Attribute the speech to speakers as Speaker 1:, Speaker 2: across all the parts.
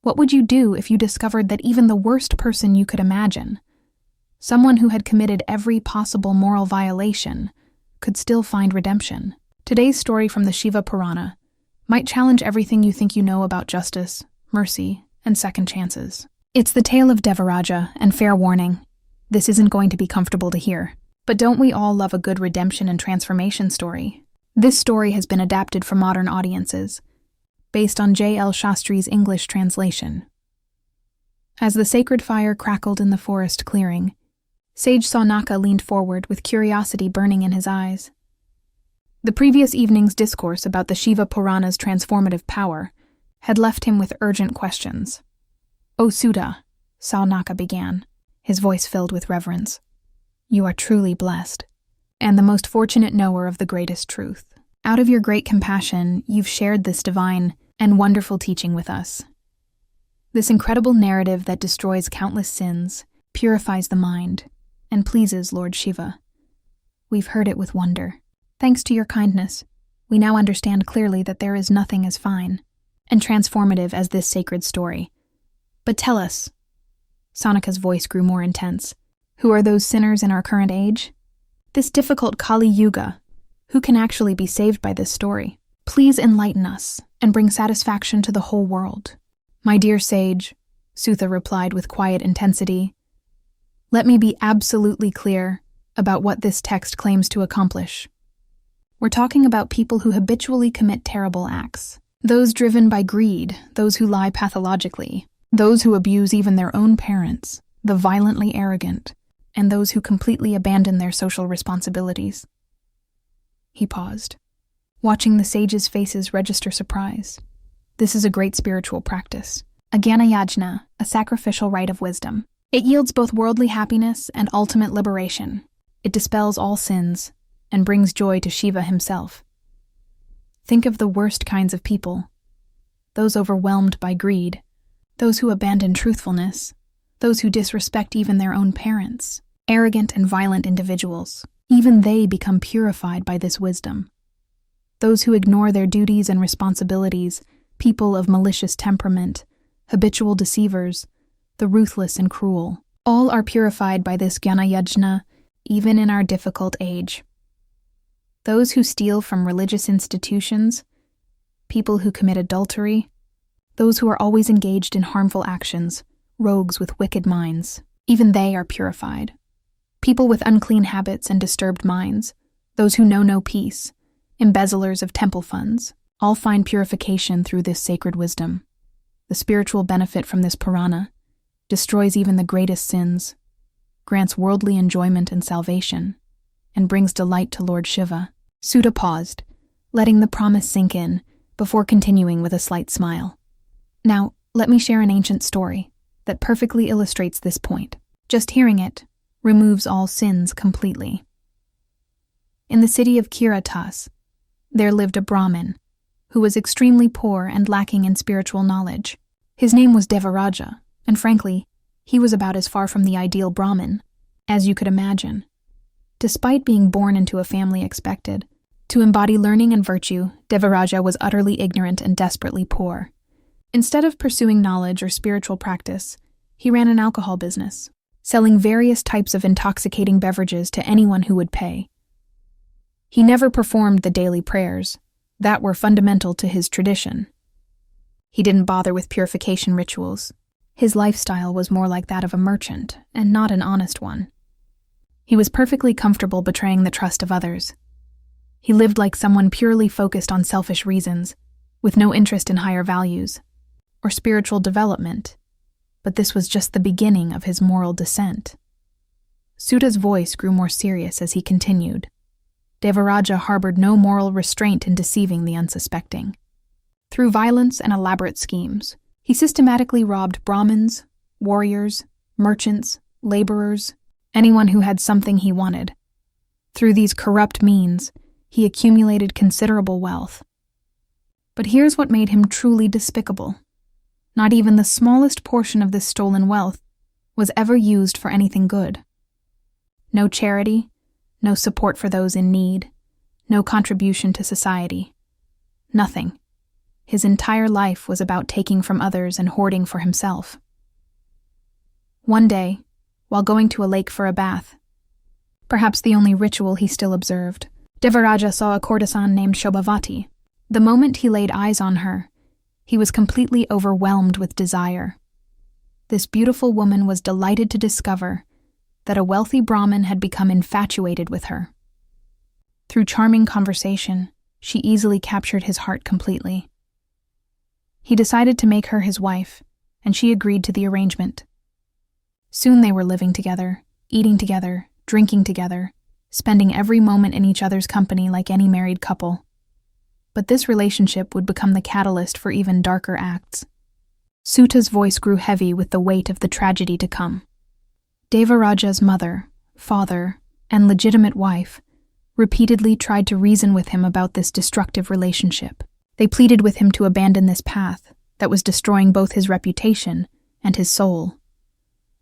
Speaker 1: What would you do if you discovered that even the worst person you could imagine, someone who had committed every possible moral violation, could still find redemption? Today's story from the Shiva Purana might challenge everything you think you know about justice, mercy, and second chances. It's the tale of Devarāja, and fair warning, this isn't going to be comfortable to hear. But don't we all love a good redemption and transformation story? This story has been adapted for modern audiences, based on J.L. Shastri's English translation. As the sacred fire crackled in the forest clearing, Sage Saunaka leaned forward with curiosity burning in his eyes. The previous evening's discourse about the Shiva Purana's transformative power had left him with urgent questions. "O Sutta," Saunaka began, his voice filled with reverence, "you are truly blessed, and the most fortunate knower of the greatest truth. Out of your great compassion, you've shared this divine and wonderful teaching with us. This incredible narrative that destroys countless sins, purifies the mind, and pleases Lord Shiva. We've heard it with wonder. Thanks to your kindness, we now understand clearly that there is nothing as fine and transformative as this sacred story. But tell us," Saunaka's voice grew more intense, "who are those sinners in our current age? This difficult Kali Yuga, who can actually be saved by this story? Please enlighten us and bring satisfaction to the whole world." "My dear sage," Sutha replied with quiet intensity, "let me be absolutely clear about what this text claims to accomplish. We're talking about people who habitually commit terrible acts, those driven by greed, those who lie pathologically, those who abuse even their own parents, the violently arrogant, and those who completely abandon their social responsibilities." He paused, watching the sages' faces register surprise. This is a great spiritual practice, a jnana yajna, a sacrificial rite of wisdom. It yields both worldly happiness and ultimate liberation. It dispels all sins and brings joy to Shiva himself. Think of the worst kinds of people, those overwhelmed by greed, those who abandon truthfulness, those who disrespect even their own parents, arrogant and violent individuals. Even they become purified by this wisdom. Those who ignore their duties and responsibilities, people of malicious temperament, habitual deceivers, the ruthless and cruel, all are purified by this jnana yajna, even in our difficult age. Those who steal from religious institutions, people who commit adultery, those who are always engaged in harmful actions, rogues with wicked minds, even they are purified. People with unclean habits and disturbed minds, those who know no peace, embezzlers of temple funds, all find purification through this sacred wisdom. The spiritual benefit from this Purana destroys even the greatest sins, grants worldly enjoyment and salvation, and brings delight to Lord Shiva. Sutta paused, letting the promise sink in before continuing with a slight smile. "Now, let me share an ancient story that perfectly illustrates this point. Just hearing it removes all sins completely. In the city of Kiratas, there lived a brahmin who was extremely poor and lacking in spiritual knowledge. His name was Devarāja, and frankly, he was about as far from the ideal brahmin as you could imagine. Despite being born into a family expected to embody learning and virtue, Devarāja was utterly ignorant and desperately poor. Instead of pursuing knowledge or spiritual practice, he ran an alcohol business, selling various types of intoxicating beverages to anyone who would pay. He never performed the daily prayers that were fundamental to his tradition. He didn't bother with purification rituals. His lifestyle was more like that of a merchant, and not an honest one. He was perfectly comfortable betraying the trust of others. He lived like someone purely focused on selfish reasons, with no interest in higher values or spiritual development. But this was just the beginning of his moral descent. Sutta's voice grew more serious as he continued. Devarāja harbored no moral restraint in deceiving the unsuspecting. Through violence and elaborate schemes, he systematically robbed Brahmins, warriors, merchants, laborers, anyone who had something he wanted. Through these corrupt means, he accumulated considerable wealth. But here's what made him truly despicable. Not even the smallest portion of this stolen wealth was ever used for anything good. No charity, no support for those in need, no contribution to society. Nothing. His entire life was about taking from others and hoarding for himself. One day, while going to a lake for a bath, perhaps the only ritual he still observed, Devarāja saw a courtesan named Shobhavati. The moment he laid eyes on her, he was completely overwhelmed with desire. This beautiful woman was delighted to discover that a wealthy Brahmin had become infatuated with her. Through charming conversation, she easily captured his heart completely. He decided to make her his wife, and she agreed to the arrangement. Soon they were living together, eating together, drinking together, spending every moment in each other's company like any married couple. But this relationship would become the catalyst for even darker acts. Suta's voice grew heavy with the weight of the tragedy to come. Devarāja's mother, father, and legitimate wife repeatedly tried to reason with him about this destructive relationship. They pleaded with him to abandon this path that was destroying both his reputation and his soul.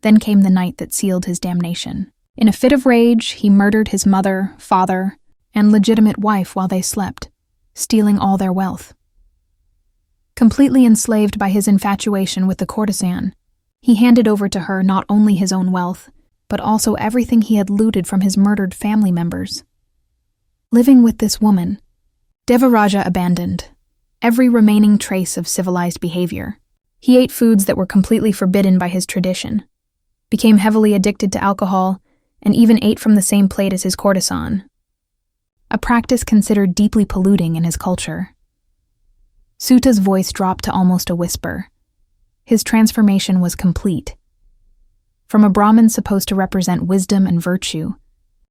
Speaker 1: Then came the night that sealed his damnation. In a fit of rage, he murdered his mother, father, and legitimate wife while they slept, stealing all their wealth. Completely enslaved by his infatuation with the courtesan, he handed over to her not only his own wealth, but also everything he had looted from his murdered family members. Living with this woman, Devarāja abandoned every remaining trace of civilized behavior. He ate foods that were completely forbidden by his tradition, became heavily addicted to alcohol, and even ate from the same plate as his courtesan, a practice considered deeply polluting in his culture. Suta's voice dropped to almost a whisper. His transformation was complete. From a Brahmin supposed to represent wisdom and virtue,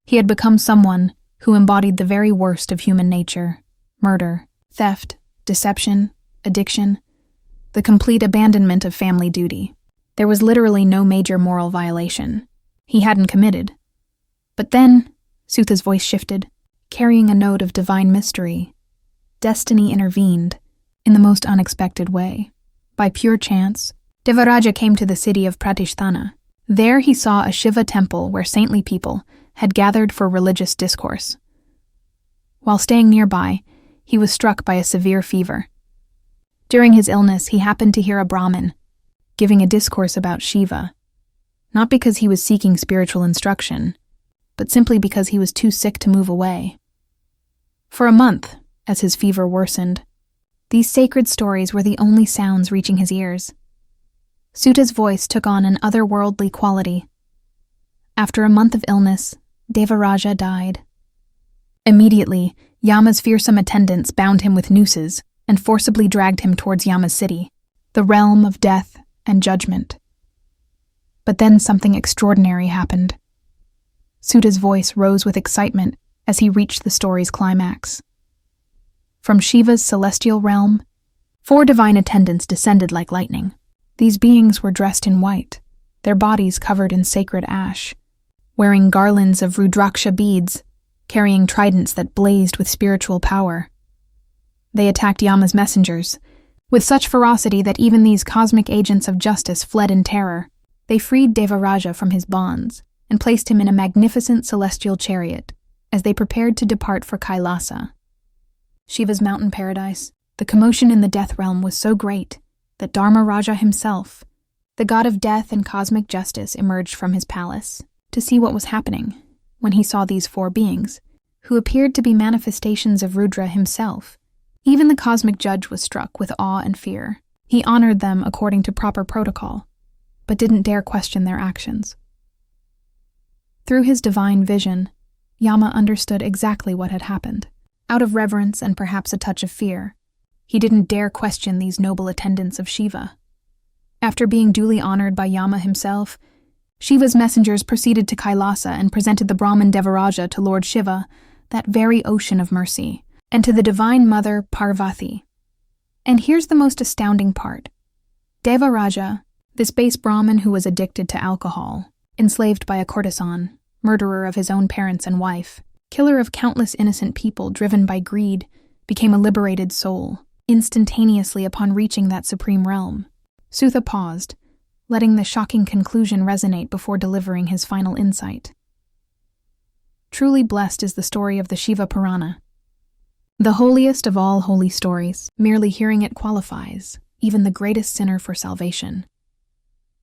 Speaker 1: he had become someone who embodied the very worst of human nature: murder, theft, deception, addiction, the complete abandonment of family duty. There was literally no major moral violation he hadn't committed. But then, Suta's voice shifted, carrying a note of divine mystery. Destiny intervened in the most unexpected way. By pure chance, Devarāja came to the city of Pratisthana. There he saw a Shiva temple where saintly people had gathered for religious discourse. While staying nearby, he was struck by a severe fever. During his illness, he happened to hear a Brahmin giving a discourse about Shiva, not because he was seeking spiritual instruction, but simply because he was too sick to move away. For a month, as his fever worsened, these sacred stories were the only sounds reaching his ears. Suta's voice took on an otherworldly quality. After a month of illness, Devarāja died. Immediately, Yama's fearsome attendants bound him with nooses and forcibly dragged him towards Yama's city, the realm of death and judgment. But then something extraordinary happened. Suta's voice rose with excitement as he reached the story's climax. From Shiva's celestial realm, 4 divine attendants descended like lightning. These beings were dressed in white, their bodies covered in sacred ash, wearing garlands of Rudraksha beads, carrying tridents that blazed with spiritual power. They attacked Yama's messengers with such ferocity that even these cosmic agents of justice fled in terror. They freed Devarāja from his bonds and placed him in a magnificent celestial chariot as they prepared to depart for Kailasa, Shiva's mountain paradise. The commotion in the death realm was so great that Dharmaraja himself, the god of death and cosmic justice, emerged from his palace to see what was happening. When he saw these 4 beings, who appeared to be manifestations of Rudra himself, even the cosmic judge was struck with awe and fear. He honored them according to proper protocol, but didn't dare question their actions. Through his divine vision, Yama understood exactly what had happened. Out of reverence and perhaps a touch of fear, he didn't dare question these noble attendants of Shiva. After being duly honored by Yama himself, Shiva's messengers proceeded to Kailasa and presented the Brahmin Devarāja to Lord Shiva, that very ocean of mercy, and to the Divine Mother Parvati. And here's the most astounding part. Devarāja, this base Brahmin who was addicted to alcohol, enslaved by a courtesan, murderer of his own parents and wife, killer of countless innocent people driven by greed, became a liberated soul, instantaneously upon reaching that supreme realm. Suta paused, letting the shocking conclusion resonate before delivering his final insight. Truly blessed is the story of the Shiva Purana. The holiest of all holy stories, merely hearing it qualifies even the greatest sinner for salvation.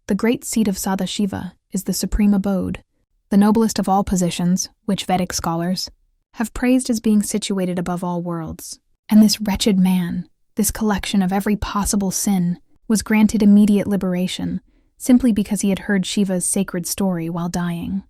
Speaker 1: The great seat of Sadashiva is the supreme abode, the noblest of all positions, which Vedic scholars have praised as being situated above all worlds. And this wretched man, this collection of every possible sin, was granted immediate liberation simply because he had heard Shiva's sacred story while dying.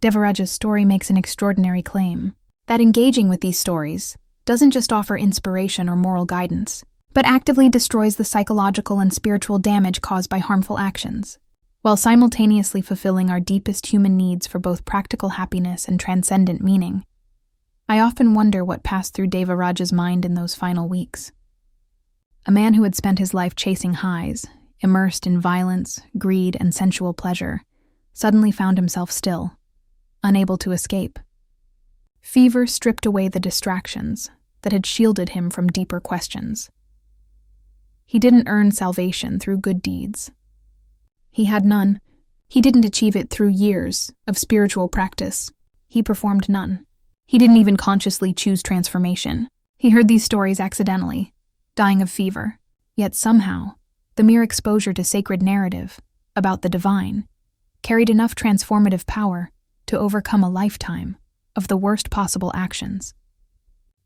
Speaker 1: Devarāja's story makes an extraordinary claim that engaging with these stories doesn't just offer inspiration or moral guidance, but actively destroys the psychological and spiritual damage caused by harmful actions, while simultaneously fulfilling our deepest human needs for both practical happiness and transcendent meaning. I often wonder what passed through Devarāja's mind in those final weeks. A man who had spent his life chasing highs, immersed in violence, greed, and sensual pleasure, suddenly found himself still, unable to escape. Fever stripped away the distractions that had shielded him from deeper questions. He didn't earn salvation through good deeds. He had none. He didn't achieve it through years of spiritual practice. He performed none. He didn't even consciously choose transformation. He heard these stories accidentally, dying of fever. Yet somehow, the mere exposure to sacred narrative about the divine carried enough transformative power to overcome a lifetime of the worst possible actions.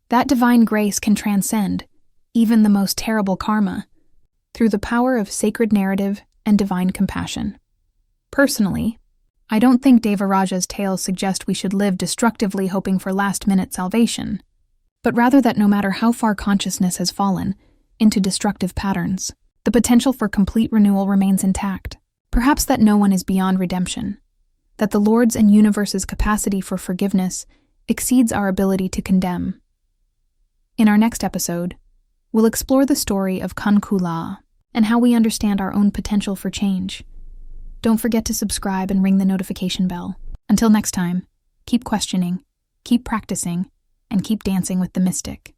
Speaker 1: That divine grace can transcend even the most terrible karma through the power of sacred narrative and divine compassion. Personally, I don't think Devarāja's tales suggest we should live destructively hoping for last-minute salvation, but rather that no matter how far consciousness has fallen into destructive patterns, the potential for complete renewal remains intact. Perhaps that no one is beyond redemption, that the Lord's and universe's capacity for forgiveness exceeds our ability to condemn. In our next episode, we'll explore the story of Kankula and how we understand our own potential for change. Don't forget to subscribe and ring the notification bell. Until next time, keep questioning, keep practicing, and keep dancing with the mystic.